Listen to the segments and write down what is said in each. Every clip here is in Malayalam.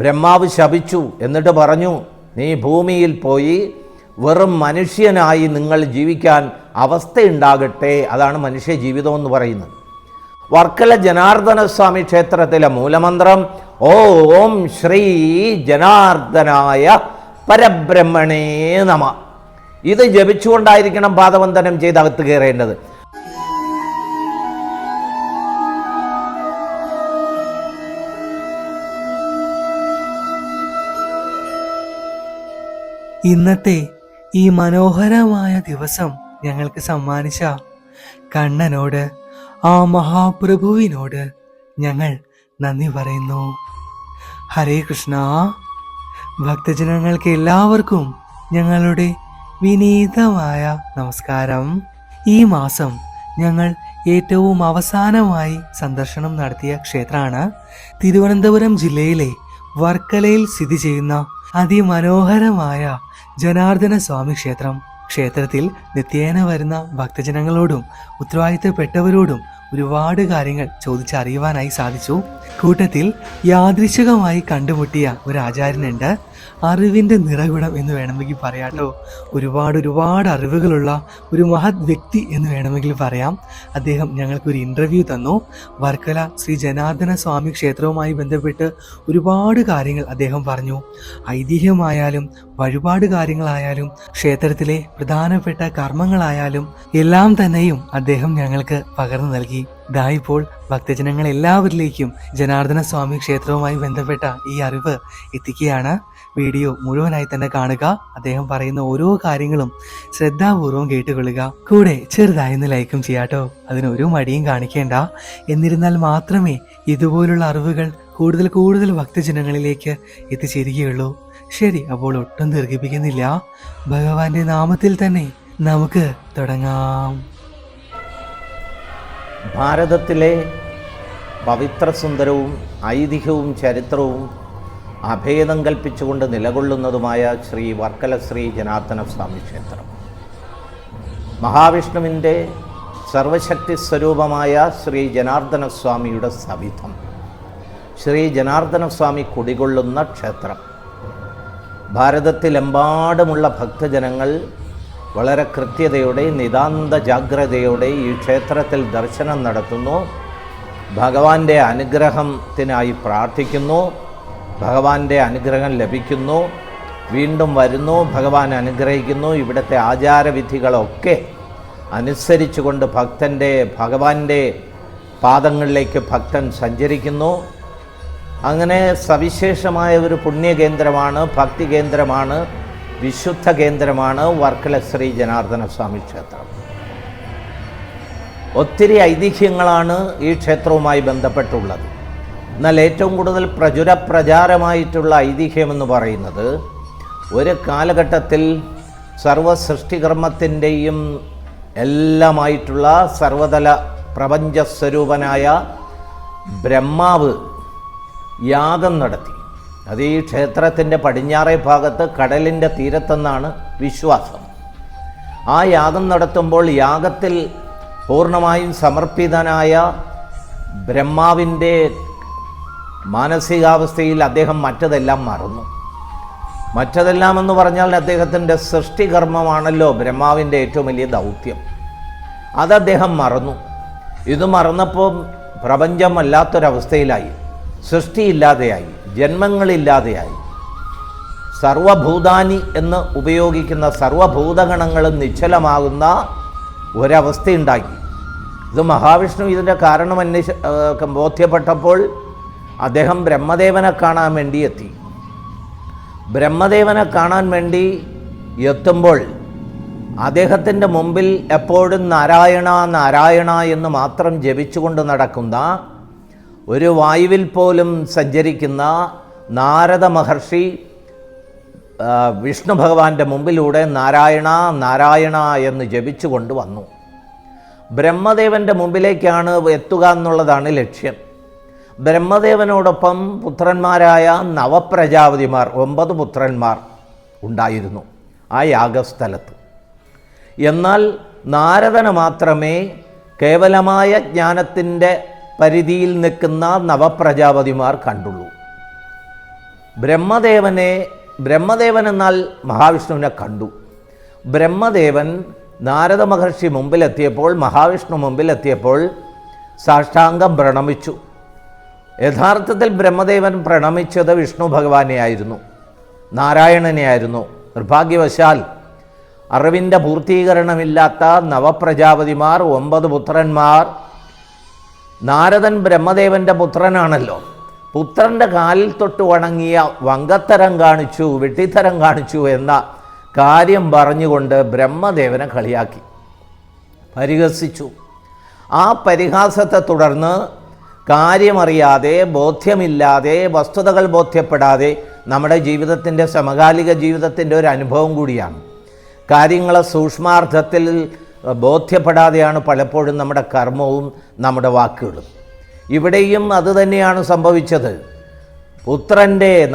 ബ്രഹ്മാവ് ശപിച്ചു. എന്നിട്ട് പറഞ്ഞു, നീ ഭൂമിയിൽ പോയി വെറും മനുഷ്യനായി നിങ്ങൾ ജീവിക്കാൻ അവസ്ഥയുണ്ടാകട്ടെ. അതാണ് മനുഷ്യ ജീവിതം എന്ന് പറയുന്നത്. വർക്കല ജനാർദ്ദന സ്വാമി ക്ഷേത്രത്തിലെ മൂലമന്ത്രം ഓം ശ്രീ ജനാർദ്ദനായ പരബ്രഹ്മണേ നമ. ഇത് ജപിച്ചുകൊണ്ടായിരിക്കണം പാദവന്ദനം ചെയ്ത് അകത്ത് കയറേണ്ടത്. ഇന്നത്തെ ഈ മനോഹരമായ ദിവസം ഞങ്ങൾക്ക് സമ്മാനിച്ച കണ്ണനോട്, ആ മഹാപ്രഭുവിനോട് ഞങ്ങൾ നന്ദി പറയുന്നു. ഹരേ കൃഷ്ണ. ഭക്തജനങ്ങൾക്ക് എല്ലാവർക്കും ഞങ്ങളുടെ വിനീതമായ നമസ്കാരം. ഈ മാസം ഞങ്ങൾ ഏറ്റവും അവസാനമായി സന്ദർശനം നടത്തിയ ക്ഷേത്രമാണ് തിരുവനന്തപുരം ജില്ലയിലെ വർക്കലയിൽ സ്ഥിതി ചെയ്യുന്ന അതിമനോഹരമായ ജനാർദ്ദന സ്വാമി ക്ഷേത്രം. ക്ഷേത്രത്തിൽ നിത്യേന വരുന്ന ഭക്തജനങ്ങളോടും ഉത്തരവാദിത്തപ്പെട്ടവരോടും ഒരുപാട് കാര്യങ്ങൾ ചോദിച്ചറിയുവാനായി സാധിച്ചു. കൂട്ടത്തിൽ യാദൃച്ഛികമായി കണ്ടുമുട്ടിയ ഒരു ആചാര്യനുണ്ട്, അറിവിൻ്റെ നിറകുടം എന്ന് വേണമെങ്കിൽ പറയാട്ടോ. ഒരുപാട് അറിവുകളുള്ള ഒരു മഹത് വ്യക്തി എന്ന് വേണമെങ്കിൽ പറയാം. അദ്ദേഹം ഞങ്ങൾക്കൊരു ഇൻ്റർവ്യൂ തന്നു. വർക്കല ശ്രീ ജനാർദ്ദന സ്വാമി ക്ഷേത്രവുമായി ബന്ധപ്പെട്ട് ഒരുപാട് കാര്യങ്ങൾ അദ്ദേഹം പറഞ്ഞു. ഐതിഹ്യമായാലും വഴിപാട് കാര്യങ്ങളായാലും ക്ഷേത്രത്തിലെ പ്രധാനപ്പെട്ട കർമ്മങ്ങളായാലും എല്ലാം തന്നെയും അദ്ദേഹം ഞങ്ങൾക്ക് പകർന്നു നൽകി. ഇപ്പോൾ ഭക്തജനങ്ങൾ എല്ലാവരിലേക്കും ജനാർദ്ദന സ്വാമി ക്ഷേത്രവുമായി ബന്ധപ്പെട്ട ഈ അറിവ് എത്തിക്കുകയാണ്. വീഡിയോ മുഴുവനായി തന്നെ കാണുക. അദ്ദേഹം പറയുന്ന ഓരോ കാര്യങ്ങളും ശ്രദ്ധാപൂർവം കേട്ടുകൊള്ളുക. കൂടെ ചെറുതായൊന്ന് ലൈക്കും ചെയ്യാട്ടോ. അതിനൊരു മടിയും കാണിക്കേണ്ട. എന്നിരുന്നാൽ മാത്രമേ ഇതുപോലുള്ള അറിവുകൾ കൂടുതൽ ഭക്തജനങ്ങളിലേക്ക് എത്തിച്ചേരുകയുള്ളൂ. ശരി, അപ്പോൾ ഒട്ടും ദീർഘിപ്പിക്കുന്നില്ല. ഭഗവാന്റെ നാമത്തിൽ തന്നെ നമുക്ക് തുടങ്ങാം. ഭാരതത്തിലെ പവിത്രസുന്ദരവും ഐതിഹ്യവും ചരിത്രവും അഭേദം കൽപ്പിച്ചുകൊണ്ട് നിലകൊള്ളുന്നതുമായ ശ്രീ വർക്കല ശ്രീ ജനാർദ്ദന സ്വാമി ക്ഷേത്രം, മഹാവിഷ്ണുവിൻ്റെ സർവശക്തി സ്വരൂപമായ ശ്രീ ജനാർദ്ദന സ്വാമിയുടെ സവിധം, ശ്രീ ജനാർദ്ദന സ്വാമി കുടികൊള്ളുന്ന ക്ഷേത്രം. ഭാരതത്തിലെമ്പാടുമുള്ള ഭക്തജനങ്ങൾ വളരെ കൃത്യതയോടെ നിതാന്ത ജാഗ്രതയോടെ ഈ ക്ഷേത്രത്തിൽ ദർശനം നടത്തുന്നു. ഭഗവാന്റെ അനുഗ്രഹത്തിനായി പ്രാർത്ഥിക്കുന്നു. ഭഗവാന്റെ അനുഗ്രഹം ലഭിക്കുന്നു. വീണ്ടും വരുന്നു, ഭഗവാൻ അനുഗ്രഹിക്കുന്നു. ഇവിടുത്തെ ആചാരവിധികളൊക്കെ അനുസരിച്ചുകൊണ്ട് ഭഗവാന്റെ പാദങ്ങളിലേക്ക് ഭക്തൻ സഞ്ചരിക്കുന്നു. അങ്ങനെ സവിശേഷമായ ഒരു പുണ്യകേന്ദ്രമാണ്, ഭക്തി കേന്ദ്രമാണ്, വിശുദ്ധ കേന്ദ്രമാണ് വർക്കല ശ്രീ ജനാർദ്ദന സ്വാമി ക്ഷേത്രം. ഒത്തിരി ഐതിഹ്യങ്ങളാണ് ഈ ക്ഷേത്രവുമായി ബന്ധപ്പെട്ടുള്ളത്. എന്നാൽ ഏറ്റവും കൂടുതൽ പ്രചാരമായിട്ടുള്ള ഐതിഹ്യമെന്ന് പറയുന്നത്, ഒരു കാലഘട്ടത്തിൽ സർവസൃഷ്ടികർമ്മത്തിൻ്റെയും എല്ലാമായിട്ടുള്ള സർവതല പ്രപഞ്ചസ്വരൂപനായ ബ്രഹ്മാവ് യാഗം നടത്തി. അത് ഈ ക്ഷേത്രത്തിൻ്റെ പടിഞ്ഞാറേ ഭാഗത്ത് കടലിൻ്റെ തീരത്തെന്നാണ് വിശ്വാസം. ആ യാഗം നടത്തുമ്പോൾ യാഗത്തിൽ പൂർണ്ണമായും സമർപ്പിതനായ ബ്രഹ്മാവിൻ്റെ മാനസികാവസ്ഥയിൽ അദ്ദേഹം മറ്റതെല്ലാം മറന്നു. മറ്റതെല്ലാം എന്ന് പറഞ്ഞാൽ അദ്ദേഹത്തിൻ്റെ സൃഷ്ടികർമ്മമാണല്ലോ ബ്രഹ്മാവിൻ്റെ ഏറ്റവും വലിയ ദൗത്യം. അത് അദ്ദേഹം മറന്നു. ഇത് മറന്നപ്പോൾ പ്രപഞ്ചം വല്ലാത്തൊരവസ്ഥയിലായി, സൃഷ്ടിയില്ലാതെയായി, ജന്മങ്ങളില്ലാതെയായി. സർവഭൂതാനി എന്ന് ഉപയോഗിക്കുന്ന സർവഭൂതഗണങ്ങളും നിശ്ചലമാകുന്ന ഒരവസ്ഥയുണ്ടാക്കി. ഇത് മഹാവിഷ്ണു ഇതിൻ്റെ കാരണം ബോധ്യപ്പെട്ടപ്പോൾ അദ്ദേഹം ബ്രഹ്മദേവനെ കാണാൻ വേണ്ടി എത്തി. ബ്രഹ്മദേവനെ കാണാൻ വേണ്ടി എത്തുമ്പോൾ അദ്ദേഹത്തിൻ്റെ മുമ്പിൽ എപ്പോഴും നാരായണ നാരായണ എന്ന് മാത്രം ജപിച്ചുകൊണ്ട് നടക്കുന്ന, ഒരു വായുവിൽ പോലും സഞ്ചരിക്കുന്ന നാരദ മഹർഷി വിഷ്ണു ഭഗവാന്റെ മുമ്പിലൂടെ നാരായണ നാരായണ എന്ന് ജപിച്ചുകൊണ്ട് വന്നു. ബ്രഹ്മദേവൻ്റെ മുമ്പിലേക്കാണ് എത്തുക എന്നുള്ളതാണ് ലക്ഷ്യം. ബ്രഹ്മദേവനോടൊപ്പം പുത്രന്മാരായ നവപ്രജാപതിമാർ 9 പുത്രന്മാർ ഉണ്ടായിരുന്നു ആ യാഗസ്ഥലത്ത്. എന്നാൽ നാരദന് മാത്രമേ കേവലമായ ജ്ഞാനത്തിൻ്റെ പരിധിയിൽ നിൽക്കുന്ന നവപ്രജാപതിമാർ കണ്ടുള്ളൂ. ബ്രഹ്മദേവൻ എന്നാൽ മഹാവിഷ്ണുവിനെ കണ്ടു. ബ്രഹ്മദേവൻ നാരദ മഹർഷി മുമ്പിലെത്തിയപ്പോൾ, മഹാവിഷ്ണു മുമ്പിലെത്തിയപ്പോൾ സാഷ്ടാംഗം പ്രണമിച്ചു. യഥാർത്ഥത്തിൽ ബ്രഹ്മദേവൻ പ്രണമിച്ചത് വിഷ്ണു ഭഗവാനെയായിരുന്നു, നാരായണനെയായിരുന്നു. നിർഭാഗ്യവശാൽ അറിവിൻ്റെ പൂർത്തീകരണമില്ലാത്ത നവപ്രജാപതിമാർ, 9 പുത്രന്മാർ, നാരദൻ ബ്രഹ്മദേവൻ്റെ പുത്രനാണല്ലോ, പുത്രൻ്റെ കാലിൽ തൊട്ട് വണങ്ങിയ വങ്കത്തരം കാണിച്ചു, വെട്ടിത്തരം കാണിച്ചു എന്ന കാര്യം പറഞ്ഞുകൊണ്ട് ബ്രഹ്മദേവനെ കളിയാക്കി, പരിഹസിച്ചു. ആ പരിഹാസത്തെ തുടർന്ന് കാര്യമറിയാതെ, ബോധ്യമില്ലാതെ, വസ്തുതകൾ ബോധ്യപ്പെടാതെ നമ്മുടെ ജീവിതത്തിൻ്റെ, സമകാലിക ജീവിതത്തിൻ്റെ ഒരു അനുഭവം കൂടിയാണ്. കാര്യങ്ങളെ സൂക്ഷ്മാർത്ഥത്തിൽ ബോധ്യപ്പെടാതെയാണ് പലപ്പോഴും നമ്മുടെ കർമ്മവും നമ്മുടെ വാക്കുകളും. ഇവിടെയും അതുതന്നെയാണ് സംഭവിച്ചത്.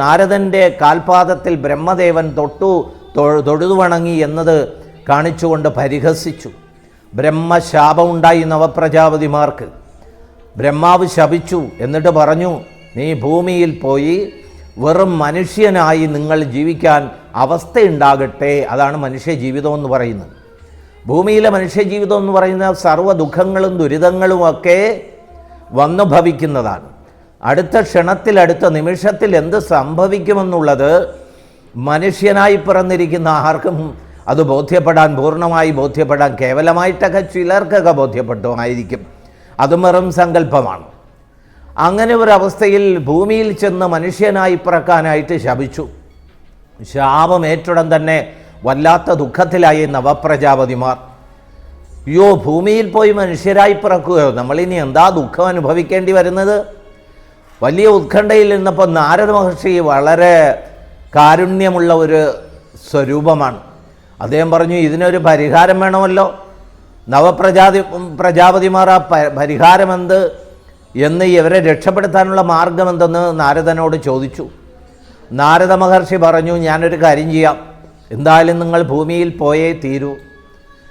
നാരദൻ്റെ കാൽപാദത്തിൽ ബ്രഹ്മദേവൻ തൊഴുതു വണങ്ങി എന്നത് കാണിച്ചുകൊണ്ട് പരിഹസിച്ചു. ബ്രഹ്മശാപമുണ്ടായി നവപ്രജാപതിമാർക്ക്. ബ്രഹ്മാവ് ശപിച്ചു. എന്നിട്ട് പറഞ്ഞു, നീ ഭൂമിയിൽ പോയി വെറും മനുഷ്യനായി നിങ്ങൾ ജീവിക്കാൻ അവസ്ഥയുണ്ടാകട്ടെ. അതാണ് മനുഷ്യജീവിതം എന്ന് പറയുന്നത്. ഭൂമിയിലെ മനുഷ്യജീവിതം എന്ന് പറയുന്ന സർവ്വ ദുഃഖങ്ങളും ദുരിതങ്ങളുമൊക്കെ വന്നു ഭവിക്കുന്നതാണ്. അടുത്ത ക്ഷണത്തിൽ, അടുത്ത നിമിഷത്തിൽ എന്ത് സംഭവിക്കുമെന്നുള്ളത് മനുഷ്യനായി പിറന്നിരിക്കുന്ന ആർക്കും അത് പൂർണ്ണമായി ബോധ്യപ്പെടാൻ കേവലമായിട്ടൊക്കെ ചിലർക്കൊക്കെ ബോധ്യപ്പെട്ടുമായിരിക്കും. അത് വെറും സങ്കല്പമാണ്. അങ്ങനെ ഒരവസ്ഥയിൽ ഭൂമിയിൽ ചെന്ന് മനുഷ്യനായി പിറക്കാനായിട്ട് ശപിച്ചു. ശാപമേറ്റുടൻ തന്നെ വല്ലാത്ത ദുഃഖത്തിലായി നവപ്രജാപതിമാർ. അയ്യോ, ഭൂമിയിൽ പോയി മനുഷ്യരായി പിറക്കുകയോ, നമ്മളിനി എന്താ ദുഃഖം അനുഭവിക്കേണ്ടി വരുന്നത്? വലിയ ഉത്കണ്ഠയിൽ നിന്നപ്പോൾ നാരദ മഹർഷി വളരെ കാരുണ്യമുള്ള ഒരു സ്വരൂപമാണ്. അദ്ദേഹം പറഞ്ഞു, ഇതിനൊരു പരിഹാരം വേണമല്ലോ. പ്രജാപതിമാർ ആ പരിഹാരമെന്ത് എന്ന്, ഇവരെ രക്ഷപ്പെടുത്താനുള്ള മാർഗമെന്തെന്ന് നാരദനോട് ചോദിച്ചു. നാരദ മഹർഷി പറഞ്ഞു, ഞാനൊരു കാര്യം ചെയ്യാം. എന്തായാലും നിങ്ങൾ ഭൂമിയിൽ പോയേ തീരൂ.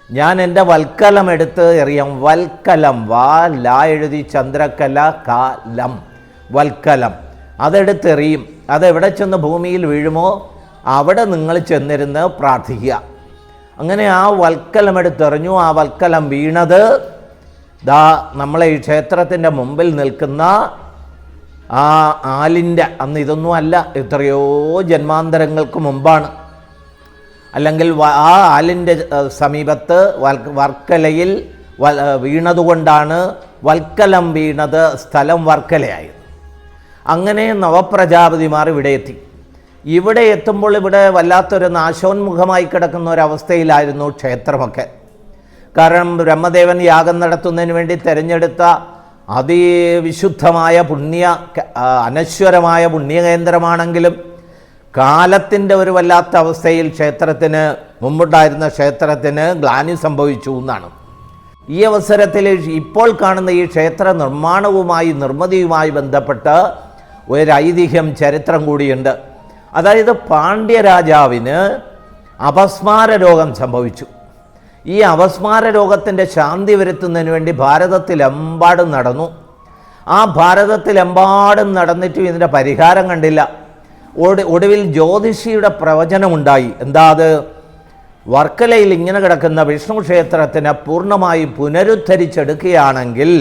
ഞാൻ എൻ്റെ വൽക്കലം എടുത്ത് എറിയാം. വൽക്കലം, ലാ എഴുതി ചന്ദ്രക്കല കാലം, വൽക്കലം, അതെടുത്തെറിയും. അതെവിടെ ചെന്ന് ഭൂമിയിൽ വീഴുമോ അവിടെ നിങ്ങൾ ചെന്നിരുന്ന് പ്രാർത്ഥിക്കുക. അങ്ങനെ ആ വൽക്കലം എടുത്തെറിഞ്ഞു. ആ വൽക്കലം വീണത് നമ്മളെ ഈ ക്ഷേത്രത്തിൻ്റെ മുമ്പിൽ നിൽക്കുന്ന ആ ആലിൻ്റെ, അന്ന് ഇതൊന്നും അല്ല, എത്രയോ ജന്മാന്തരങ്ങൾക്ക് മുമ്പാണ്. അല്ലെങ്കിൽ ആ ആലിൻ്റെ സമീപത്ത് വർക്കലയിൽ വീണതുകൊണ്ടാണ് വൽക്കലം വീണത്, സ്ഥലം വർക്കലയായത്. അങ്ങനെ നവപ്രജാപതിമാർ ഇവിടെ എത്തി. ഇവിടെ എത്തുമ്പോൾ ഇവിടെ വല്ലാത്തൊരു നാശോന്മുഖമായി കിടക്കുന്ന ഒരവസ്ഥയിലായിരുന്നു ക്ഷേത്രമൊക്കെ. കാരണം ബ്രഹ്മദേവൻ യാഗം നടത്തുന്നതിന് വേണ്ടി തിരഞ്ഞെടുത്ത അതിവിശുദ്ധമായ അനശ്വരമായ പുണ്യകേന്ദ്രമാണെങ്കിലും കാലത്തിൻ്റെ ഒരു വല്ലാത്ത അവസ്ഥയിൽ മുമ്പുണ്ടായിരുന്ന ക്ഷേത്രത്തിന് ഗ്ലാനി സംഭവിച്ചു എന്നാണ്. ഈ അവസരത്തിൽ ഇപ്പോൾ കാണുന്ന ഈ ക്ഷേത്ര നിർമ്മിതിയുമായി ബന്ധപ്പെട്ട് ഒരു ഐതിഹ്യം, ചരിത്രം കൂടിയുണ്ട്. അതായത് പാണ്ഡ്യരാജാവിന് അപസ്മാര രോഗം സംഭവിച്ചു. ഈ അപസ്മാര രോഗത്തിൻ്റെ ശാന്തി വരുത്തുന്നതിന് വേണ്ടി ഭാരതത്തിലെമ്പാടും നടന്നു. ആ ഭാരതത്തിലെമ്പാടും നടന്നിട്ടും ഇതിൻ്റെ പരിഹാരം കണ്ടില്ല. ഒടുവിൽ ജ്യോതിഷിയുടെ പ്രവചനമുണ്ടായി. എന്താ അത്? വർക്കലയിൽ ഇങ്ങനെ കിടക്കുന്ന വിഷ്ണു ക്ഷേത്രത്തിനെ പൂർണ്ണമായി പുനരുദ്ധരിച്ചെടുക്കുകയാണെങ്കിൽ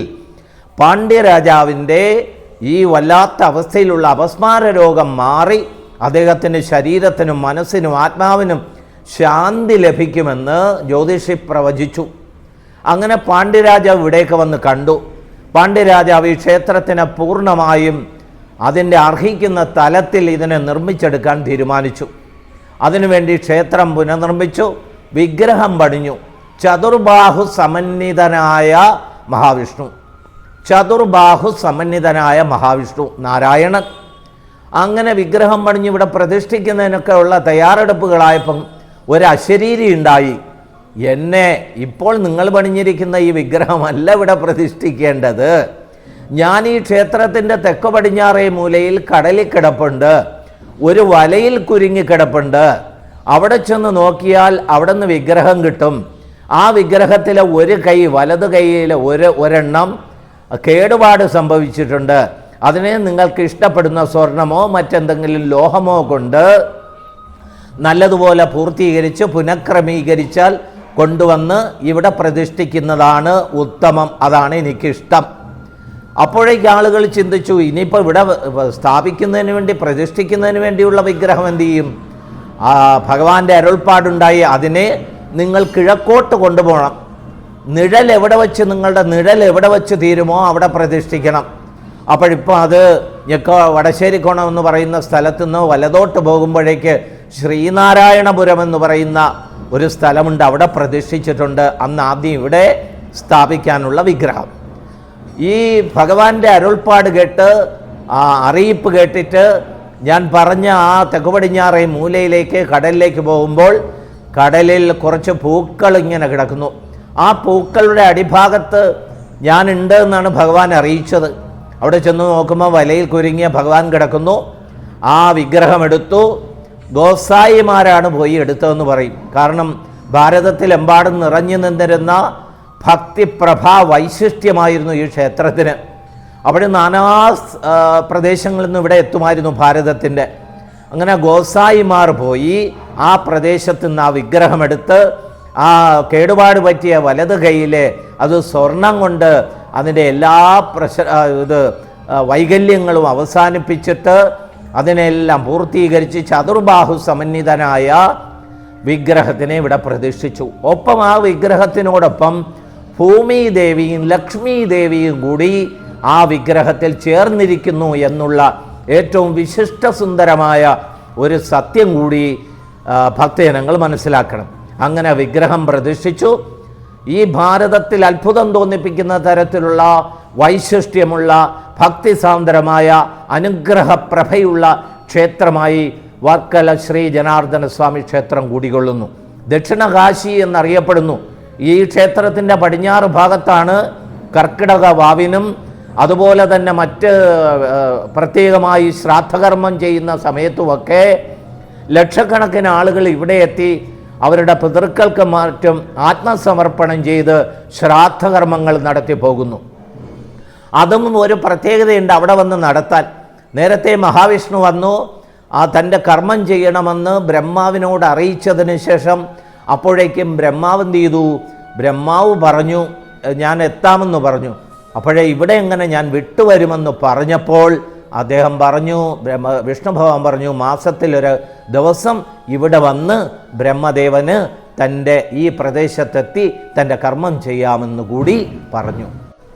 പാണ്ഡ്യരാജാവിൻ്റെ ഈ വല്ലാത്ത അവസ്ഥയിലുള്ള അപസ്മാര രോഗം മാറി അദ്ദേഹത്തിൻ്റെ ശരീരത്തിനും മനസ്സിനും ആത്മാവിനും ശാന്തി ലഭിക്കുമെന്ന് ജ്യോതിഷി പ്രവചിച്ചു. അങ്ങനെ പാണ്ഡ്യരാജാവ് ഇവിടേക്ക് വന്ന് കണ്ടു. പാണ്ഡ്യരാജാവ് ഈ ക്ഷേത്രത്തിനെ പൂർണ്ണമായും അതിൻ്റെ അർഹിക്കുന്ന തലത്തിൽ ഇതിനെ നിർമ്മിച്ചെടുക്കാൻ തീരുമാനിച്ചു. അതിനുവേണ്ടി ക്ഷേത്രം പുനർനിർമ്മിച്ചു, വിഗ്രഹം പണിഞ്ഞു. ചതുർബാഹു സമന്വിതനായ മഹാവിഷ്ണു നാരായണൻ. അങ്ങനെ വിഗ്രഹം പണിഞ്ഞ് ഇവിടെ പ്രതിഷ്ഠിക്കുന്നതിനൊക്കെ ഉള്ള തയ്യാറെടുപ്പുകളായപ്പം ഒരു അശരീരി ഉണ്ടായി. ഇപ്പോൾ നിങ്ങൾ പണിഞ്ഞിരിക്കുന്ന ഈ വിഗ്രഹമല്ല ഇവിടെ പ്രതിഷ്ഠിക്കേണ്ടത്. ഞാൻ ഈ ക്ഷേത്രത്തിൻ്റെ തെക്ക് പടിഞ്ഞാറേ മൂലയിൽ കടലിൽ കിടപ്പുണ്ട്, ഒരു വലയിൽ കുരുങ്ങിക്കിടപ്പുണ്ട്. അവിടെ ചെന്ന് നോക്കിയാൽ അവിടെ നിന്ന് വിഗ്രഹം കിട്ടും. ആ വിഗ്രഹത്തിലെ ഒരു കൈ, വലത് കൈയിലെ ഒരെണ്ണം കേടുപാട് സംഭവിച്ചിട്ടുണ്ട്. അതിനെ നിങ്ങൾക്ക് ഇഷ്ടപ്പെടുന്ന സ്വർണമോ മറ്റെന്തെങ്കിലും ലോഹമോ കൊണ്ട് നല്ലതുപോലെ പൂർത്തീകരിച്ച് പുനഃക്രമീകരിച്ചാൽ കൊണ്ടുവന്ന് ഇവിടെ പ്രതിഷ്ഠിക്കുന്നതാണ് ഉത്തമം, അതാണ് എനിക്കിഷ്ടം. അപ്പോഴേക്ക് ആളുകൾ ചിന്തിച്ചു, ഇനിയിപ്പോൾ ഇവിടെ സ്ഥാപിക്കുന്നതിന് വേണ്ടി പ്രതിഷ്ഠിക്കുന്നതിന് വേണ്ടിയുള്ള വിഗ്രഹം എന്തു ചെയ്യും? ഭഗവാന്റെ അരുൾപ്പാടുണ്ടായി അതിനെ നിങ്ങൾ കിഴക്കോട്ട് കൊണ്ടുപോകണം. നിഴൽ എവിടെ വെച്ച് നിങ്ങളുടെ നിഴൽ എവിടെ വെച്ച് തീരുമോ അവിടെ പ്രതിഷ്ഠിക്കണം. അപ്പോഴിപ്പോൾ അത് വടശ്ശേരിക്കോണം എന്ന് പറയുന്ന സ്ഥലത്ത് നിന്ന് വലതോട്ട് പോകുമ്പോഴേക്ക് ശ്രീനാരായണപുരം എന്ന് പറയുന്ന ഒരു സ്ഥലമുണ്ട്, അവിടെ പ്രതിഷ്ഠിച്ചിട്ടുണ്ട്. അന്ന് ആദ്യം ഇവിടെ സ്ഥാപിക്കാനുള്ള വിഗ്രഹം. ഈ ഭഗവാന്റെ അരുൾപ്പാട് കേട്ട് അറിയിപ്പ് കേട്ടിട്ട് ഞാൻ പറഞ്ഞ ആ തെക്ക് പടിഞ്ഞാറേ മൂലയിലേക്ക് കടലിലേക്ക് പോകുമ്പോൾ കടലിൽ കുറച്ച് പൂക്കൾ ഇങ്ങനെ കിടക്കുന്നു. ആ പൂക്കളുടെ അടിഭാഗത്ത് ഞാനുണ്ട് എന്നാണ് ഭഗവാൻ അറിയിച്ചത്. അവിടെ ചെന്ന് നോക്കുമ്പോൾ വലയിൽ കുരുങ്ങിയ ഭഗവാൻ കിടക്കുന്നു. ആ വിഗ്രഹമെടുത്തു. ഗോസായിമാരാണ് പോയി എടുത്തതെന്ന് പറയും. കാരണം ഭാരതത്തിലെമ്പാടും നിറഞ്ഞു നിന്നിരുന്ന ഭക്തിപ്രഭാ വൈശിഷ്ട്യമായിരുന്നു ഈ ക്ഷേത്രത്തിന്. അവിടെ നാനാ പ്രദേശങ്ങളിൽ നിന്ന് ഇവിടെ എത്തുമായിരുന്നു ഭാരതത്തിൻ്റെ. അങ്ങനെ ഗോസായിമാർ പോയി ആ പ്രദേശത്തു നിന്ന് ആ വിഗ്രഹമെടുത്ത് ആ കേടുപാട് പറ്റിയ വലത് കൈയിലെ അത് സ്വർണം കൊണ്ട് അതിൻ്റെ എല്ലാ വൈകല്യങ്ങളും അവസാനിപ്പിച്ചിട്ട് അതിനെല്ലാം പൂർത്തീകരിച്ച് ചതുർബാഹു സമന്വിതനായ വിഗ്രഹത്തിനെ ഇവിടെ പ്രതിഷ്ഠിച്ചു. ഒപ്പം ആ വിഗ്രഹത്തിനോടൊപ്പം ഭൂമിദേവിയും ലക്ഷ്മീ ദേവിയും കൂടി ആ വിഗ്രഹത്തിൽ ചേർന്നിരിക്കുന്നു എന്നുള്ള ഏറ്റവും വിശിഷ്ടസുന്ദരമായ ഒരു സത്യം കൂടി ഭക്തജനങ്ങൾ മനസ്സിലാക്കണം. അങ്ങനെ വിഗ്രഹം പ്രതിഷ്ഠിച്ചു. ഈ ഭാരതത്തിൽ അത്ഭുതം തോന്നിപ്പിക്കുന്ന തരത്തിലുള്ള വൈശിഷ്ട്യമുള്ള ഭക്തിസാന്ദ്രമായ അനുഗ്രഹപ്രഭയുള്ള ക്ഷേത്രമായി വർക്കല ശ്രീ ജനാർദ്ദന സ്വാമി ക്ഷേത്രം കൂടികൊള്ളുന്നു. ദക്ഷിണകാശി എന്നറിയപ്പെടുന്നു. ഈ ക്ഷേത്രത്തിൻ്റെ പടിഞ്ഞാറ് ഭാഗത്താണ് കർക്കിടക വാവിനും അതുപോലെ തന്നെ മറ്റ് പ്രത്യേകമായി ശ്രാദ്ധകർമ്മം ചെയ്യുന്ന സമയത്തുമൊക്കെ ലക്ഷക്കണക്കിന് ആളുകൾ ഇവിടെ എത്തി അവരുടെ പിതൃക്കൾക്ക് മറ്റും ആത്മസമർപ്പണം ചെയ്ത് ശ്രാദ്ധകർമ്മങ്ങൾ നടത്തി പോകുന്നു. അതും ഒരു പ്രത്യേകതയുണ്ട് അവിടെ വന്ന് നടത്താൻ. നേരത്തെ മഹാവിഷ്ണു വന്നു തൻ്റെ കർമ്മം ചെയ്യണമെന്ന് ബ്രഹ്മാവിനോട് അറിയിച്ചതിന് ശേഷം അപ്പോഴേക്കും ബ്രഹ്മാവ് എന്ത് ചെയ്തു? ബ്രഹ്മാവ് പറഞ്ഞു ഞാൻ എത്താമെന്ന് പറഞ്ഞു. അപ്പോഴേ ഇവിടെ എങ്ങനെ ഞാൻ വിട്ടുവരുമെന്ന് പറഞ്ഞപ്പോൾ അദ്ദേഹം പറഞ്ഞു, വിഷ്ണുഭഗവാൻ പറഞ്ഞു, മാസത്തിലൊരു ദിവസം ഇവിടെ വന്ന് ബ്രഹ്മദേവന് തൻ്റെ ഈ പ്രദേശത്തെത്തി തൻ്റെ കർമ്മം ചെയ്യാമെന്ന് കൂടി പറഞ്ഞു.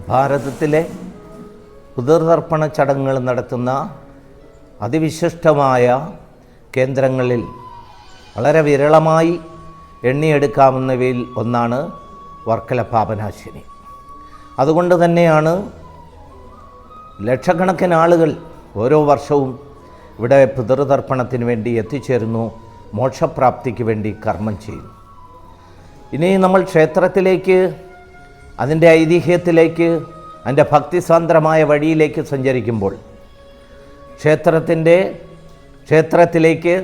ഭാരതത്തിലെ പിതൃതർപ്പണ ചടങ്ങുകൾ നടത്തുന്ന അതിവിശിഷ്ടമായ കേന്ദ്രങ്ങളിൽ വളരെ വിരളമായി എണ്ണിയെടുക്കാവുന്നവയിൽ ഒന്നാണ് വർക്കല പാപനാശിനി. അതുകൊണ്ട് തന്നെയാണ് ലക്ഷക്കണക്കിന് ആളുകൾ ഓരോ വർഷവും ഇവിടെ പിതൃതർപ്പണത്തിന് വേണ്ടി എത്തിച്ചേരുന്നു, മോക്ഷപ്രാപ്തിക്ക് വേണ്ടി കർമ്മം ചെയ്യുന്നു. ഇനി നമ്മൾ ക്ഷേത്രത്തിലേക്ക്, അതിൻ്റെ ഐതിഹ്യത്തിലേക്ക്, അതിൻ്റെ ഭക്തിസാന്ദ്രമായ വഴിയിലേക്ക് സഞ്ചരിക്കുമ്പോൾ ക്ഷേത്രത്തിലേക്ക്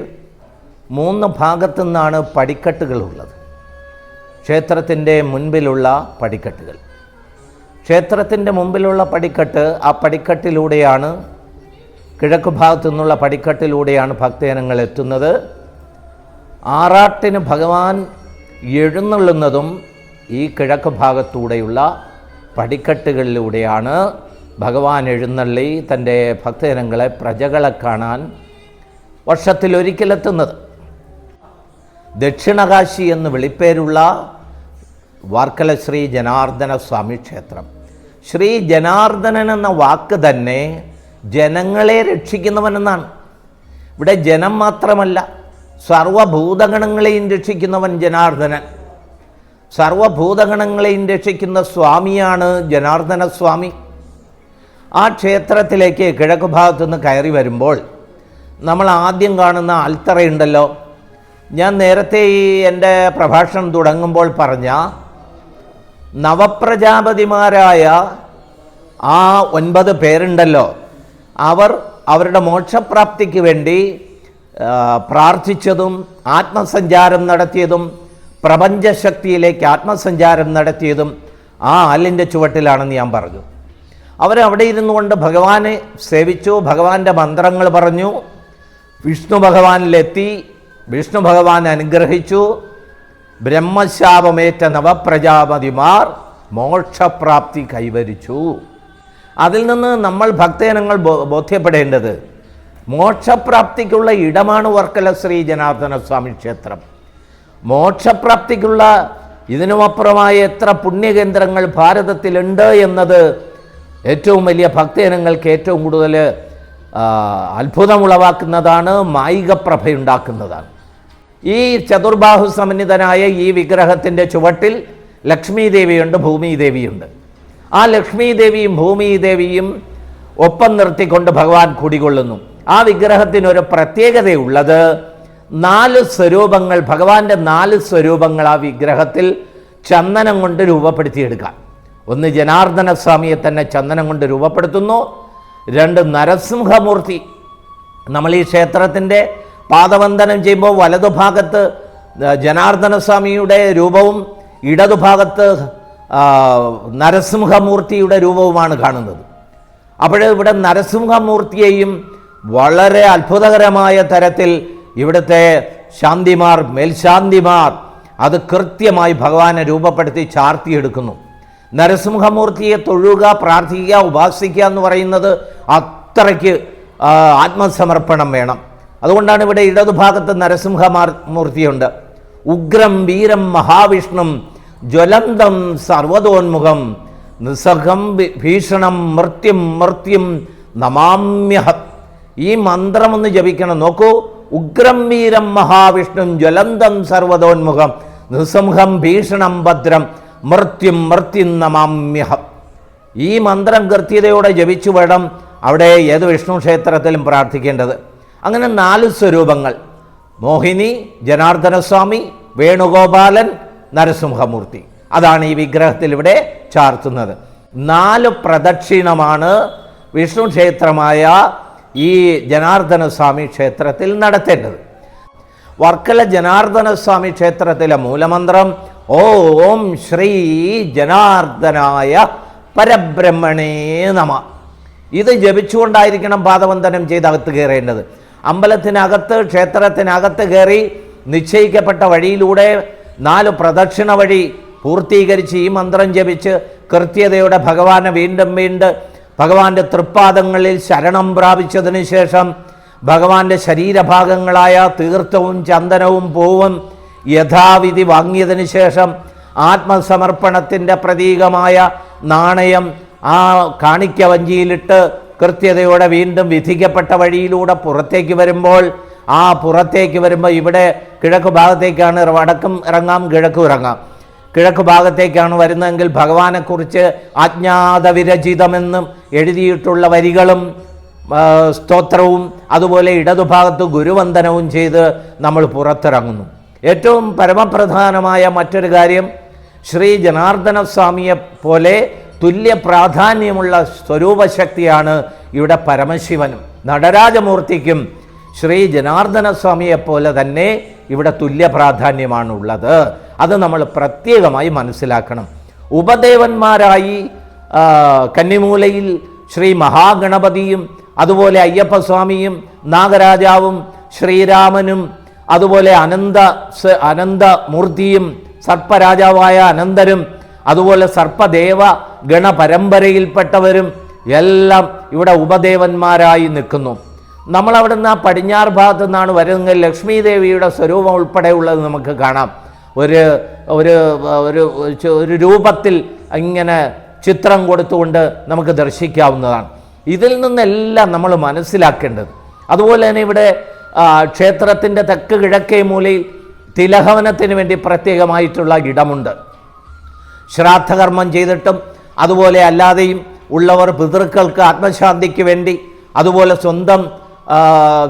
3 ഭാഗത്തു നിന്നാണ് പടിക്കെട്ടുകളുള്ളത്. ക്ഷേത്രത്തിൻ്റെ മുൻപിലുള്ള പടിക്കെട്ടുകൾ, ക്ഷേത്രത്തിൻ്റെ മുമ്പിലുള്ള പടിക്കെട്ട്, ആ പടിക്കെട്ടിലൂടെയാണ് കിഴക്ക് ഭാഗത്തു നിന്നുള്ള പടിക്കെട്ടിലൂടെയാണ് ഭക്തജനങ്ങൾ എത്തുന്നത്. ആറാട്ടിന് ഭഗവാൻ എഴുന്നള്ളുന്നതും ഈ കിഴക്ക് ഭാഗത്തൂടെയുള്ള പടിക്കെട്ടുകളിലൂടെയാണ് ഭഗവാൻ എഴുന്നള്ളി തൻ്റെ ഭക്തജനങ്ങളെ, പ്രജകളെ കാണാൻ വർഷത്തിലൊരിക്കലെത്തുന്നത്. ദക്ഷിണകാശി എന്ന് വിളിപ്പേരുള്ള വർക്കല ശ്രീ ജനാർദ്ദന സ്വാമി ക്ഷേത്രം. ശ്രീ ജനാർദ്ദനൻ എന്ന വാക്ക് തന്നെ ജനങ്ങളെ രക്ഷിക്കുന്നവനെന്നാണ്. ഇവിടെ ജനം മാത്രമല്ല, സർവഭൂതഗണങ്ങളെയും രക്ഷിക്കുന്നവൻ ജനാർദ്ദനൻ. സർവഭൂതഗണങ്ങളെയും രക്ഷിക്കുന്ന സ്വാമിയാണ് ജനാർദ്ദന സ്വാമി. ആ ക്ഷേത്രത്തിലേക്ക് കിഴക്ക് ഭാഗത്തുനിന്ന് കയറി വരുമ്പോൾ നമ്മൾ ആദ്യം കാണുന്ന അൽത്തറയുണ്ടല്ലോ, ഞാൻ നേരത്തെ എൻ്റെ പ്രഭാഷണം തുടങ്ങുമ്പോൾ പറഞ്ഞ നവപ്രജാപതിമാരായ ആ 9 പേരുണ്ടല്ലോ, അവർ അവരുടെ മോക്ഷപ്രാപ്തിക്ക് വേണ്ടി പ്രാർത്ഥിച്ചതും ആത്മസഞ്ചാരം നടത്തിയതും പ്രപഞ്ചശക്തിയിലേക്ക് ആത്മസഞ്ചാരം നടത്തിയതും ആ ആലിൻ്റെ ചുവട്ടിലാണെന്ന് ഞാൻ പറഞ്ഞു. അവരവിടെ ഇരുന്നു കൊണ്ട് ഭഗവാനെ സേവിച്ചു, ഭഗവാന്റെ മന്ത്രങ്ങൾ പറഞ്ഞു, വിഷ്ണു ഭഗവാനിലെത്തി, വിഷ്ണു ഭഗവാൻ അനുഗ്രഹിച്ചു. ബ്രഹ്മശാപമേറ്റ നവപ്രജാപതിമാർ മോക്ഷപ്രാപ്തി കൈവരിച്ചു. അതിൽ നിന്ന് നമ്മൾ ഭക്തജനങ്ങൾ ബോധ്യപ്പെടേണ്ടത് മോക്ഷപ്രാപ്തിക്കുള്ള ഇടമാണ് വർക്കല ശ്രീ ജനാർദ്ദന സ്വാമി ക്ഷേത്രം. മോക്ഷപ്രാപ്തിക്കുള്ള ഇതിനുമപ്പുറമായ എത്ര പുണ്യകേന്ദ്രങ്ങൾ ഭാരതത്തിലുണ്ട് എന്നത് ഏറ്റവും വലിയ ഭക്തജനങ്ങൾക്ക് ഏറ്റവും കൂടുതൽ അത്ഭുതമുളവാക്കുന്നതാണ്, മായികപ്രഭയുണ്ടാക്കുന്നതാണ്. ഈ ചതുർബാഹു സമന്വിതനായ ഈ വിഗ്രഹത്തിൻ്റെ ചുവട്ടിൽ ലക്ഷ്മി ദേവിയുണ്ട്, ഭൂമി ദേവിയുണ്ട്. ആ ലക്ഷ്മി ദേവിയും ഭൂമി ദേവിയും ഒപ്പം നിർത്തിക്കൊണ്ട് ഭഗവാൻ കുടികൊള്ളുന്നു. ആ വിഗ്രഹത്തിനൊരു പ്രത്യേകതയുള്ളത് 4 സ്വരൂപങ്ങൾ, ഭഗവാന്റെ 4 സ്വരൂപങ്ങൾ ആ വിഗ്രഹത്തിൽ ചന്ദനം കൊണ്ട് രൂപപ്പെടുത്തിയെടുക്കാം. ഒന്ന് ജനാർദ്ദന സ്വാമിയെ തന്നെ ചന്ദനം കൊണ്ട് രൂപപ്പെടുത്തുന്നു. 2 നരസിംഹമൂർത്തി. നമ്മൾ ഈ ക്ഷേത്രത്തിൻ്റെ പാദവന്ദനം ചെയ്യുമ്പോൾ വലതുഭാഗത്ത് ജനാർദ്ദന സ്വാമിയുടെ രൂപവും ഇടതുഭാഗത്ത് നരസിംഹമൂർത്തിയുടെ രൂപവുമാണ് കാണുന്നത്. അപ്പോൾ ഇവിടെ നരസിംഹമൂർത്തിയെയും വളരെ അത്ഭുതകരമായ തരത്തിൽ ഇവിടുത്തെ ശാന്തിമാർ, മേൽശാന്തിമാർ അത് കൃത്യമായി ഭഗവാനെ രൂപപ്പെടുത്തി ചാർത്തിയെടുക്കുന്നു. നരസിംഹമൂർത്തിയെ തൊഴുക, പ്രാർത്ഥിക്കുക, ഉപാസിക്കുക എന്ന് പറയുന്നത് അത്രയ്ക്ക് ആത്മസമർപ്പണം വേണം. അതുകൊണ്ടാണ് ഇവിടെ ഇടതുഭാഗത്ത് നരസിംഹമൂർത്തിയുണ്ട്. ഉഗ്രം വീരം മഹാവിഷ്ണും ജ്വലന്തം സർവതോന്മുഖം നിസ്സഹം ഭീഷണം മൃത്യും മൃത്യും നമാമ്യഹം. ഈ മന്ത്രമൊന്ന് ജപിക്കണം. നോക്കൂ, ഉഗ്രം വീരം മഹാവിഷ്ണും ജ്വലന്തം സർവതോന്മുഖം നിസ്സംഹം ഭീഷണം ഭദ്രം മൃത്യും മൃത്യും നമാമ്യഹം. ഈ മന്ത്രം കൃത്യതയോടെ ജപിച്ചു വേണം അവിടെ ഏത് വിഷ്ണു ക്ഷേത്രത്തിലും പ്രാർത്ഥിക്കേണ്ടത്. അങ്ങനെ 4 സ്വരൂപങ്ങൾ: മോഹിനി, ജനാർദ്ദന സ്വാമി, വേണുഗോപാലൻ, നരസിംഹമൂർത്തി. അതാണ് ഈ വിഗ്രഹത്തിൽ ഇവിടെ ചാർത്തുന്നത്. 4 പ്രദക്ഷിണമാണ് വിഷ്ണു ക്ഷേത്രമായ ഈ ജനാർദ്ദന സ്വാമി ക്ഷേത്രത്തിൽ നടത്തേണ്ടത്. വർക്കല ജനാർദ്ദന സ്വാമി ക്ഷേത്രത്തിലെ മൂലമന്ത്രം ഓം ശ്രീ ജനാർദ്ദനായ പരബ്രഹ്മണേ നമ. ഇത് ജപിച്ചുകൊണ്ടായിരിക്കണം പാദവന്ദനം ചെയ്ത് അകത്ത് കയറേണ്ടത്. അമ്പലത്തിനകത്ത്, ക്ഷേത്രത്തിനകത്ത് കയറി നിശ്ചയിക്കപ്പെട്ട വഴിയിലൂടെ 4 പ്രദക്ഷിണ വഴി പൂർത്തീകരിച്ച് ഈ മന്ത്രം ജപിച്ച് കൃത്യതയോടെ ഭഗവാനെ വീണ്ടും ഭഗവാന്റെ തൃപ്പാദങ്ങളിൽ ശരണം പ്രാപിച്ചതിന് ശേഷം ഭഗവാന്റെ ശരീരഭാഗങ്ങളായ തീർത്ഥവും ചന്ദനവും പൂവും യഥാവിധി വാങ്ങിയതിന് ശേഷം ആത്മസമർപ്പണത്തിൻ്റെ പ്രതീകമായ നാണയം ആ കാണിക്ക വഞ്ചിയിലിട്ട് കൃത്യതയോടെ വീണ്ടും വിധിക്കപ്പെട്ട വഴിയിലൂടെ പുറത്തേക്ക് വരുമ്പോൾ ഇവിടെ കിഴക്ക് ഭാഗത്തേക്കാണ്, വടക്കും ഇറങ്ങാം, കിഴക്കും ഇറങ്ങാം. കിഴക്ക് ഭാഗത്തേക്കാണ് വരുന്നതെങ്കിൽ ഭഗവാനെക്കുറിച്ച് അജ്ഞാതവിരചിതമെന്നും എഴുതിയിട്ടുള്ള വരികളും സ്തോത്രവും അതുപോലെ ഇടതുഭാഗത്ത് ഗുരുവന്ദനവും ചെയ്ത് നമ്മൾ പുറത്തിറങ്ങുന്നു. ഏറ്റവും പരമപ്രധാനമായ മറ്റൊരു കാര്യം, ശ്രീ ജനാർദ്ദന സ്വാമിയെ പോലെ തുല്യ പ്രാധാന്യമുള്ള സ്വരൂപശക്തിയാണ് ഇവിടെ പരമശിവനും. നടരാജമൂർത്തിക്കും ശ്രീ ജനാർദ്ദന സ്വാമിയെപ്പോലെ തന്നെ ഇവിടെ തുല്യ പ്രാധാന്യമാണുള്ളത്. അത് നമ്മൾ പ്രത്യേകമായി മനസ്സിലാക്കണം. ഉപദേവന്മാരായി കന്നിമൂലയിൽ ശ്രീ മഹാഗണപതിയും അതുപോലെ അയ്യപ്പസ്വാമിയും നാഗരാജാവും ശ്രീരാമനും അതുപോലെ അനന്തമൂർത്തിയും സർപ്പരാജാവായ അനന്തരും അതുപോലെ സർപ്പദേവ ഗണപരമ്പരയിൽപ്പെട്ടവരും എല്ലാം ഇവിടെ ഉപദേവന്മാരായി നിൽക്കുന്നു. നമ്മളവിടുന്ന് ആ പടിഞ്ഞാറ് ഭാഗത്തു നിന്നാണ് വരുന്നത്. ലക്ഷ്മി ദേവിയുടെ സ്വരൂപം ഉൾപ്പെടെയുള്ളത് നമുക്ക് കാണാം. ഒരു രൂപത്തിൽ ഇങ്ങനെ ചിത്രം കൊടുത്തുകൊണ്ട് നമുക്ക് ദർശിക്കാവുന്നതാണ്. ഇതിൽ നിന്നെല്ലാം നമ്മൾ മനസ്സിലാക്കേണ്ടത്. അതുപോലെ തന്നെ ഇവിടെ ക്ഷേത്രത്തിൻ്റെ തെക്ക് കിഴക്കേ മൂലയിൽ തിലഹവനത്തിന് വേണ്ടി പ്രത്യേകമായിട്ടുള്ള ഇടമുണ്ട്. ശ്രാദ്ധകർമ്മം ചെയ്തിട്ടും അതുപോലെ അല്ലാതെയും ഉള്ളവർ പിതൃക്കൾക്ക് ആത്മശാന്തിക്ക് വേണ്ടി അതുപോലെ സ്വന്തം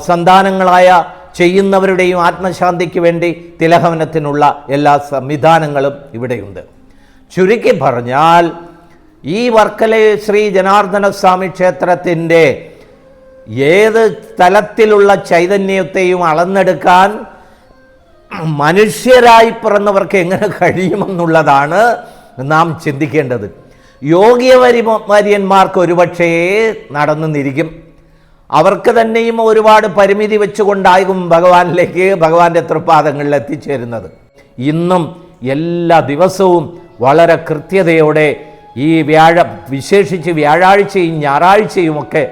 സന്താനങ്ങളായ ചെയ്യുന്നവരുടെയും ആത്മശാന്തിക്ക് വേണ്ടി തിലഹവനത്തിനുള്ള എല്ലാ സംവിധാനങ്ങളും ഇവിടെയുണ്ട്. ചുരുക്കി പറഞ്ഞാൽ ഈ വർക്കല ശ്രീ ജനാർദ്ദന സ്വാമി ക്ഷേത്രത്തിൻ്റെ ഏത് തലത്തിലുള്ള ചൈതന്യത്തെയും അളന്നെടുക്കാൻ മനുഷ്യരായി പിറന്നവർക്ക് എങ്ങനെ കഴിയുമെന്നുള്ളതാണ് നാം ചിന്തിക്കേണ്ടത്. യോഗ്യവര്യന്മാർക്ക് ഒരുപക്ഷേ നടന്നിരിക്കും. അവർക്ക് തന്നെയും ഒരുപാട് പരിമിതി വെച്ചുകൊണ്ടാകും ഭഗവാനിലേക്ക്, ഭഗവാന്റെ തൃപ്പാദങ്ങളിൽ എത്തിച്ചേരുന്നത്. ഇന്നും എല്ലാ ദിവസവും വളരെ കൃത്യതയോടെ ഈ വിശേഷിച്ച് വ്യാഴാഴ്ചയും ഞായറാഴ്ചയുമൊക്കെ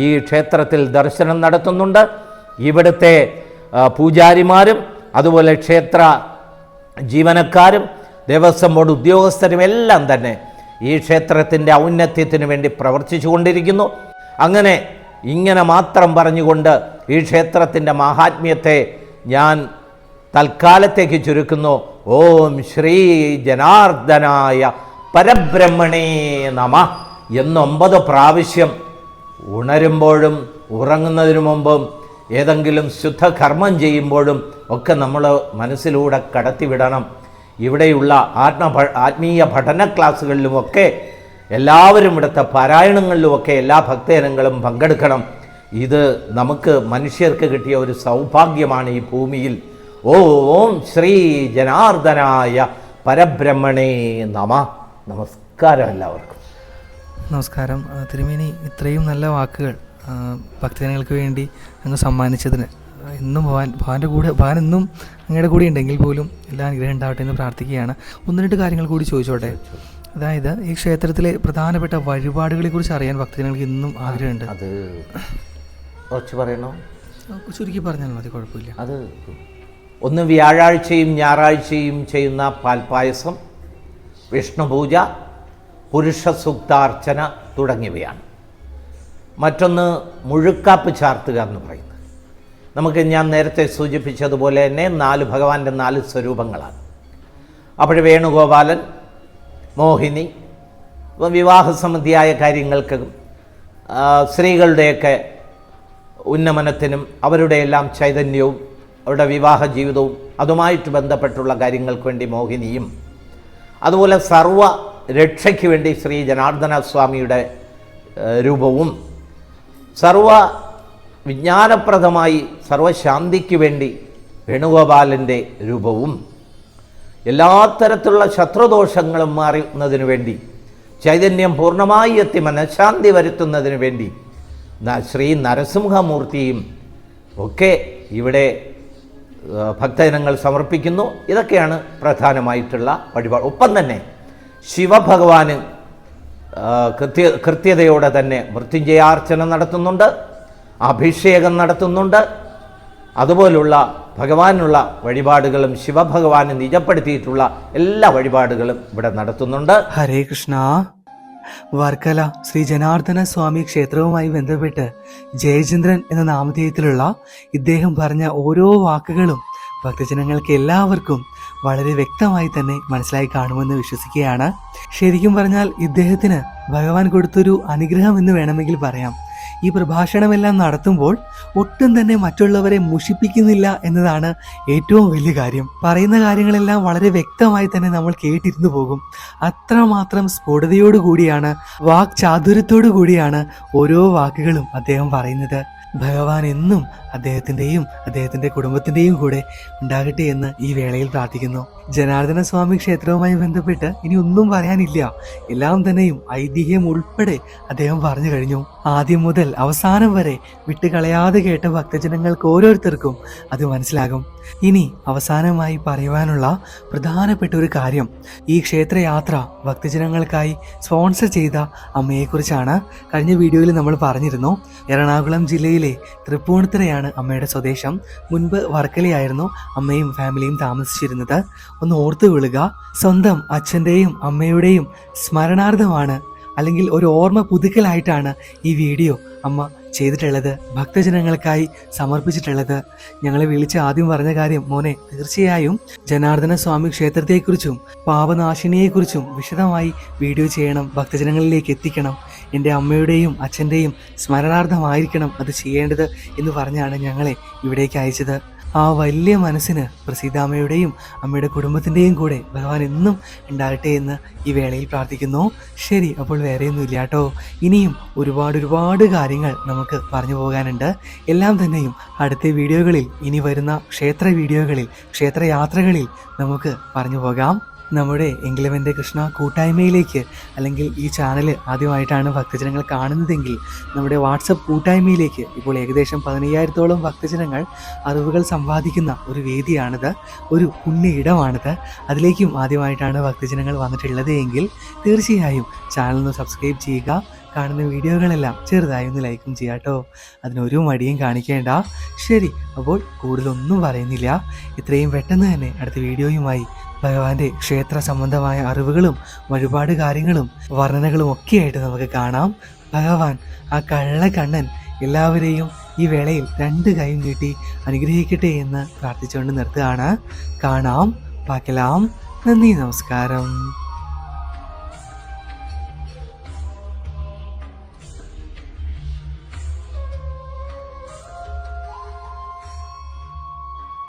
ഈ ക്ഷേത്രത്തിൽ ദർശനം നടത്തുന്നുണ്ട്. ഇവിടുത്തെ പൂജാരിമാരും അതുപോലെ ക്ഷേത്ര ജീവനക്കാരും ദേവസ്വം ബോർഡ് ഉദ്യോഗസ്ഥരും എല്ലാം തന്നെ ഈ ക്ഷേത്രത്തിൻ്റെ ഔന്നത്യത്തിന് വേണ്ടി പ്രവർത്തിച്ചു കൊണ്ടിരിക്കുന്നു. ഇങ്ങനെ മാത്രം പറഞ്ഞുകൊണ്ട് ഈ ക്ഷേത്രത്തിൻ്റെ മാഹാത്മ്യത്തെ ഞാൻ തൽക്കാലത്തേക്ക് ചുരുക്കുന്നു. ഓം ശ്രീ ജനാർദ്ദനായ പരബ്രഹ്മണേ നമഃ എന്ന് 9 പ്രാവശ്യം ഉണരുമ്പോഴും ഉറങ്ങുന്നതിനു മുമ്പും ഏതെങ്കിലും ശുദ്ധകർമ്മം ചെയ്യുമ്പോഴും ഒക്കെ നമ്മൾ മനസ്സിലൂടെ കടത്തിവിടണം. ഇവിടെയുള്ള ആത്മീയ പഠന ക്ലാസ്സുകളിലുമൊക്കെ എല്ലാവരും ഇവിടുത്തെ പാരായണങ്ങളിലുമൊക്കെ എല്ലാ ഭക്തജനങ്ങളും പങ്കെടുക്കണം. ഇത് നമുക്ക് മനുഷ്യർക്ക് കിട്ടിയ ഒരു സൗഭാഗ്യമാണ് ഈ ഭൂമിയിൽ. ഓം ശ്രീ ജനാർദ്ദനായ പരബ്രഹ്മണേ നമഃ. നമസ്കാരം എല്ലാവർക്കും. നമസ്കാരം. തിരുമേനി, ഇത്രയും നല്ല വാക്കുകൾ ഭക്തജനങ്ങൾക്ക് വേണ്ടി അങ്ങ് സമ്മാനിച്ചതിന് ഇന്നും ഭഗവാൻ എന്നും അങ്ങയുടെ കൂടെ ഉണ്ടെങ്കിൽ പോലും എല്ലാ അനുഗ്രഹം ഉണ്ടാവട്ടെ എന്ന് പ്രാർത്ഥിക്കുകയാണ്. 1-2 കാര്യങ്ങൾ കൂടി ചോദിച്ചോട്ടെ. അതായത് ഈ ക്ഷേത്രത്തിലെ പ്രധാനപ്പെട്ട വഴിപാടുകളെ കുറിച്ച് അറിയാൻ ഭക്തജനങ്ങൾക്ക് ഇന്നും ആഗ്രഹമുണ്ട്. അത് കുറച്ച് പറയണോ? ചുരുക്കി പറഞ്ഞാൽ മതി, കുഴപ്പമില്ല. അത് ഒന്ന് വ്യാഴാഴ്ചയും ഞായറാഴ്ചയും ചെയ്യുന്ന പാൽപ്പായസം, വിഷ്ണുപൂജ, പുരുഷ സൂക്താർച്ചന തുടങ്ങിയവയാണ്. മറ്റൊന്ന് മുഴുക്കാപ്പ് ചാർത്തുക എന്ന് പറയുന്നത്. ഞാൻ നേരത്തെ സൂചിപ്പിച്ചതുപോലെ തന്നെ 4 ഭഗവാന്റെ 4 സ്വരൂപങ്ങളാണ്. അപ്പോൾ വേണുഗോപാലൻ, മോഹിനി, വിവാഹ സംബന്ധിയായ കാര്യങ്ങൾക്ക് സ്ത്രീകളുടെയൊക്കെ ഉന്നമനത്തിനും അവരുടെ എല്ലാം ചൈതന്യവും അവരുടെ വിവാഹ ജീവിതവും അതുമായിട്ട് ബന്ധപ്പെട്ടുള്ള കാര്യങ്ങൾക്ക് വേണ്ടി മോഹിനിയും, അതുപോലെ സർവ രക്ഷയ്ക്ക് വേണ്ടി ശ്രീ ജനാർദ്ദന സ്വാമിയുടെ രൂപവും, സർവ വിജ്ഞാനപ്രദമായി സർവശാന്തിക്ക് വേണ്ടി വേണുഗോപാലൻ്റെ രൂപവും, എല്ലാ തരത്തിലുള്ള ശത്രുദോഷങ്ങളും മാറുന്നതിനു വേണ്ടി ചൈതന്യം പൂർണ്ണമായി എത്തി മനഃശാന്തി വരുത്തുന്നതിന് വേണ്ടി ശ്രീ നരസിംഹമൂർത്തിയും ഒക്കെ ഇവിടെ ഭക്തജനങ്ങൾ സമർപ്പിക്കുന്നു. ഇതൊക്കെയാണ് പ്രധാനമായിട്ടുള്ള വഴിപാട്. ഒപ്പം തന്നെ ശിവഭഗവാന് കൃത്യതയോടെ തന്നെ മൃത്യുഞ്ജയാർച്ചന നടത്തുന്നുണ്ട്, അഭിഷേകം നടത്തുന്നുണ്ട്. അതുപോലുള്ള ഭഗവാനുള്ള വഴിപാടുകളും ശിവഭഗവാന് നിജപ്പെടുത്തിയിട്ടുള്ള എല്ലാ വഴിപാടുകളും ഇവിടെ നടത്തുന്നുണ്ട്. ഹരേ കൃഷ്ണ. വർക്കല ശ്രീ ജനാർദ്ദന സ്വാമി ക്ഷേത്രവുമായി ബന്ധപ്പെട്ട് ജയചന്ദ്രൻ എന്ന നാമധേയത്തിലുള്ള ഇദ്ദേഹം പറഞ്ഞ ഓരോ വാക്കുകളും ഭക്തജനങ്ങൾക്ക് എല്ലാവർക്കും വളരെ വ്യക്തമായി തന്നെ മനസ്സിലായി കാണുമെന്ന് വിശ്വസിക്കുകയാണ്. ശരിക്കും പറഞ്ഞാൽ ഇദ്ദേഹത്തിന് ഭഗവാൻ കൊടുത്തൊരു അനുഗ്രഹം എന്ന് വേണമെങ്കിൽ പറയാം. ഈ പ്രഭാഷണമെല്ലാം നടത്തുമ്പോൾ ഒട്ടും തന്നെ മറ്റുള്ളവരെ മുഷിപ്പിക്കുന്നില്ല എന്നതാണ് ഏറ്റവും വലിയ കാര്യം. പറയുന്ന കാര്യങ്ങളെല്ലാം വളരെ വ്യക്തമായി തന്നെ നമ്മൾ കേട്ടിരുന്നു പോകും. അത്രമാത്രം സ്ഫുടതയോടുകൂടിയാണ്, വാക്ചാതുര്യത്തോടു കൂടിയാണ് ഓരോ വാക്കുകളും അദ്ദേഹം പറയുന്നത്. ഭഗവാൻ എന്നും അദ്ദേഹത്തിൻ്റെ കുടുംബത്തിൻ്റെയും കൂടെ ഉണ്ടാകട്ടെ എന്ന് ഈ വേളയിൽ പ്രാർത്ഥിക്കുന്നു. ജനാർദ്ദന സ്വാമി ക്ഷേത്രവുമായി ബന്ധപ്പെട്ട് ഇനി ഒന്നും പറയാനില്ല. എല്ലാം തന്നെയും ഐതിഹ്യം ഉൾപ്പെടെ അദ്ദേഹം പറഞ്ഞു കഴിഞ്ഞു. ആദ്യം മുതൽ അവസാനം വരെ വിട്ടുകളയാതെ കേട്ട ഭക്തജനങ്ങൾക്ക് ഓരോരുത്തർക്കും അത് മനസ്സിലാകും. ഇനി അവസാനമായി പറയുവാനുള്ള പ്രധാനപ്പെട്ട ഒരു കാര്യം, ഈ ക്ഷേത്രയാത്ര ഭക്തജനങ്ങൾക്കായി സ്പോൺസർ ചെയ്ത അമ്മയെക്കുറിച്ചാണ്. കഴിഞ്ഞ വീഡിയോയിൽ നമ്മൾ പറഞ്ഞിരുന്നു. എറണാകുളം ജില്ലയിലെ തൃപ്പൂണിത്തുറയാണ് അമ്മയുടെ സ്വദേശം. മുൻപ് വർക്കലയായിരുന്നു അമ്മയും ഫാമിലിയും താമസിച്ചിരുന്നത്. ഒന്ന് ഓർത്തു കൊള്ളുക, സ്വന്തം അച്ഛൻ്റെയും അമ്മയുടെയും സ്മരണാർത്ഥമാണ്, അല്ലെങ്കിൽ ഒരു ഓർമ്മ പുതുക്കലായിട്ടാണ് ഈ വീഡിയോ അമ്മ ചെയ്തിട്ടുള്ളത്, ഭക്തജനങ്ങൾക്കായി സമർപ്പിച്ചിട്ടുള്ളത്. ഞങ്ങളെ വിളിച്ച് ആദ്യം പറഞ്ഞ കാര്യം, മോനെ തീർച്ചയായും ജനാർദ്ദന സ്വാമി ക്ഷേത്രത്തെക്കുറിച്ചും പാപനാശിനിയെക്കുറിച്ചും വിശദമായി വീഡിയോ ചെയ്യണം, ഭക്തജനങ്ങളിലേക്ക് എത്തിക്കണം, എൻ്റെ അമ്മയുടെയും അച്ഛൻ്റെയും സ്മരണാർത്ഥമായിരിക്കണം അത് ചെയ്യേണ്ടത് എന്ന് പറഞ്ഞാണ് ഞങ്ങളെ ഇവിടേക്ക് അയച്ചത്. ആ വലിയ മനസ്സിന് പ്രസീതാമ്മയുടെയും അമ്മയുടെ കുടുംബത്തിൻ്റെയും കൂടെ ഭഗവാൻ എന്നും ഉണ്ടാകട്ടെ എന്ന് ഈ വേളയിൽ പ്രാർത്ഥിക്കുന്നു. ശരി, അപ്പോൾ വേറെയൊന്നും ഇല്ല കേട്ടോ. ഇനിയും ഒരുപാട് കാര്യങ്ങൾ നമുക്ക് പറഞ്ഞു പോകാനുണ്ട്. എല്ലാം തന്നെയും അടുത്ത വീഡിയോകളിൽ, ഇനി വരുന്ന ക്ഷേത്ര വീഡിയോകളിൽ, ക്ഷേത്രയാത്രകളിൽ നമുക്ക് പറഞ്ഞു പോകാം. നമ്മുടെ എങ്കിലും എൻ്റെ കൃഷ്ണ കൂട്ടായ്മയിലേക്ക്, അല്ലെങ്കിൽ ഈ ചാനൽ ആദ്യമായിട്ടാണ് ഭക്തജനങ്ങൾ കാണുന്നതെങ്കിൽ നമ്മുടെ വാട്സപ്പ് കൂട്ടായ്മയിലേക്ക് ഇപ്പോൾ ഏകദേശം 15,000-ഓളം ഭക്തജനങ്ങൾ അറിവുകൾ സമ്പാദിക്കുന്ന ഒരു വേദിയാണിത്, ഒരു പുണ്യ ഇടമാണിത്. അതിലേക്കും ആദ്യമായിട്ടാണ് ഭക്തജനങ്ങൾ വന്നിട്ടുള്ളത് എങ്കിൽ തീർച്ചയായും ചാനൽ സബ്സ്ക്രൈബ് ചെയ്യുക. കാണുന്ന വീഡിയോകളെല്ലാം ചെറുതായി ഒന്ന് ലൈക്കും ചെയ്യാം കേട്ടോ. അതിനൊരു മടിയും കാണിക്കേണ്ട. ശരി, അപ്പോൾ കൂടുതലൊന്നും പറയുന്നില്ല. ഇത്രയും പെട്ടെന്ന് തന്നെ അടുത്ത വീഡിയോയുമായി ഭഗവാന്റെ ക്ഷേത്ര സംബന്ധമായ അറിവുകളും വഴിപാട് കാര്യങ്ങളും വർണ്ണനകളും ഒക്കെയായിട്ട് നമുക്ക് കാണാം. ഭഗവാൻ ആ കള്ളക്കണ്ണൻ എല്ലാവരെയും ഈ വേളയിൽ 2 കൈയും നീട്ടി അനുഗ്രഹിക്കട്ടെ എന്ന് പ്രാർത്ഥിച്ചുകൊണ്ട് നിർത്തുകയാണ്. കാണാം, പാക്കലാം. നന്ദി, നമസ്കാരം.